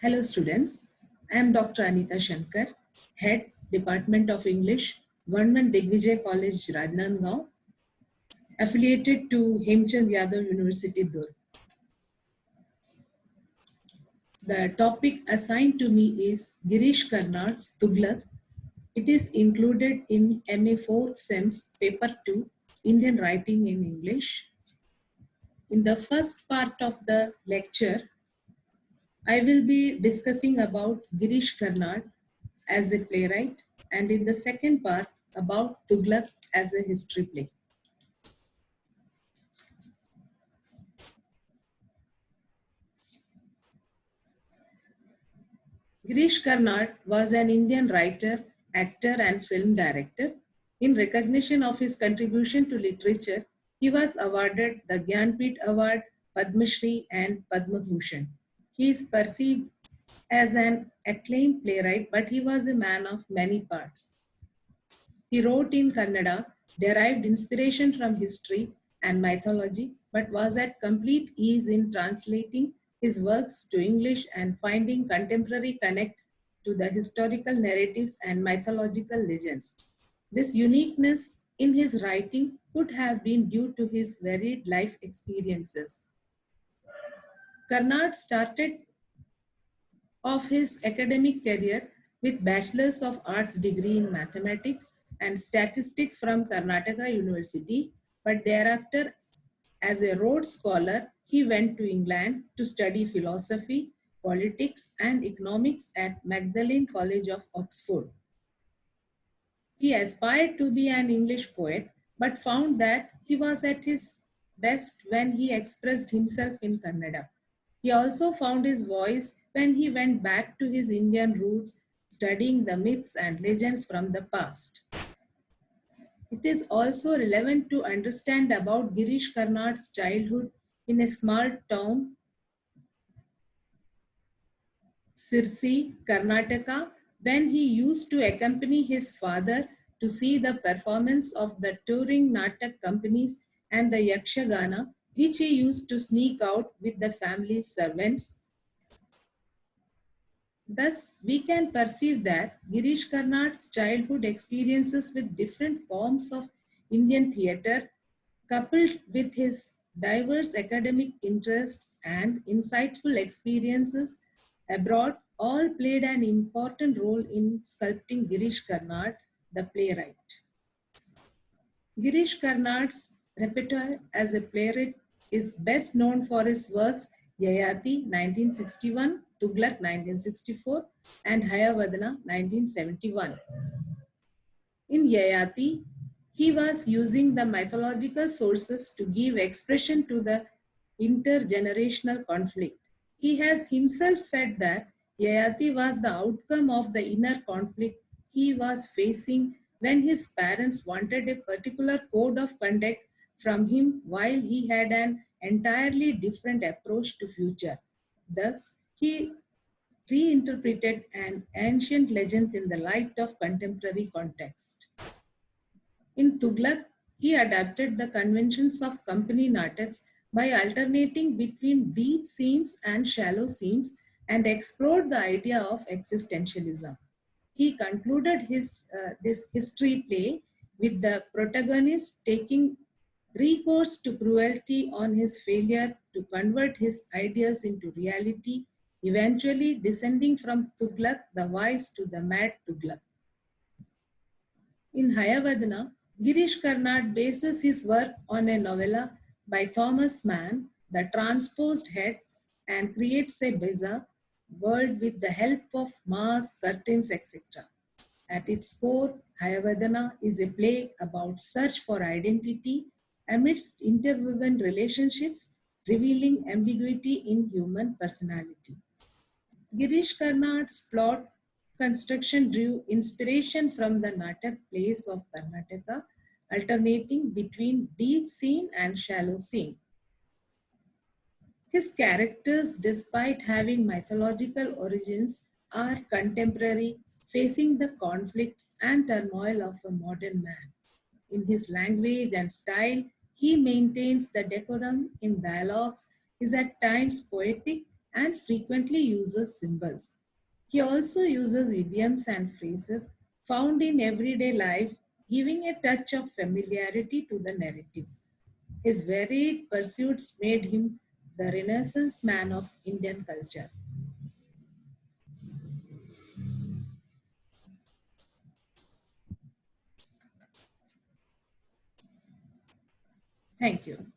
Hello students, I am Dr. Anita Shankar, Head Department of English, Government Digvijay College, Rajnandgaon, affiliated to Hemchand Yadav University, Durg. The topic assigned to me is Girish Karnad's Tughlaq. It is included in MA 4th SEMS Paper 2, Indian Writing in English. In the first part of the lecture, I will be discussing about Girish Karnad as a playwright, and in the second part about Tughlaq as a history play. Girish Karnad was an Indian writer, actor and film director. In recognition of his contribution to literature, he was awarded the Gyanpith Award, Padma Shri and Padma Bhushan. He is perceived as an acclaimed playwright, but he was a man of many parts. He wrote in Kannada, derived inspiration from history and mythology, but was at complete ease in translating his works to English and finding contemporary connect to the historical narratives and mythological legends. This uniqueness in his writing could have been due to his varied life experiences. Karnad started of his academic career with Bachelor's of Arts degree in Mathematics and Statistics from Karnataka University, but thereafter, as a Rhodes Scholar, he went to England to study philosophy, politics, and economics at Magdalen College of Oxford. He aspired to be an English poet, but found that he was at his best when he expressed himself in Kannada. He also found his voice when he went back to his Indian roots, studying the myths and legends from the past. It is also relevant to understand about Girish Karnad's childhood in a small town, Sirsi, Karnataka, when he used to accompany his father to see the performance of the touring Natak companies and the Yakshagana, which he used to sneak out with the family's servants. Thus, we can perceive that Girish Karnad's childhood experiences with different forms of Indian theatre, coupled with his diverse academic interests and insightful experiences abroad, all played an important role in sculpting Girish Karnad, the playwright. Girish Karnad's repertoire as a playwright is best known for his works Yayati 1961, Tughlaq 1964, and Hayavadana 1971. In Yayati, he was using the mythological sources to give expression to the intergenerational conflict. He has himself said that Yayati was the outcome of the inner conflict he was facing when his parents wanted a particular code of conduct from him while he had an entirely different approach to future. Thus, he reinterpreted an ancient legend in the light of contemporary context. In Tughlaq, he adapted the conventions of company nataks by alternating between deep scenes and shallow scenes and explored the idea of existentialism. He concluded this history play with the protagonist taking recourse to cruelty on his failure to convert his ideals into reality, eventually descending from Tughlaq the wise to the mad Tughlaq. In Hayavadana, Girish Karnad bases his work on a novella by Thomas Mann, The Transposed Head, and creates a bizarre world with the help of masks, curtains, etc. At its core, Hayavadana is a play about search for identity amidst interwoven relationships, revealing ambiguity in human personality. Girish Karnad's plot construction drew inspiration from the Natak plays of Karnataka, alternating between deep scene and shallow scene. His characters, despite having mythological origins, are contemporary, facing the conflicts and turmoil of a modern man. In his language and style, he maintains the decorum in dialogues, is at times poetic, and frequently uses symbols. He also uses idioms and phrases found in everyday life, giving a touch of familiarity to the narrative. His varied pursuits made him the Renaissance man of Indian culture. Thank you.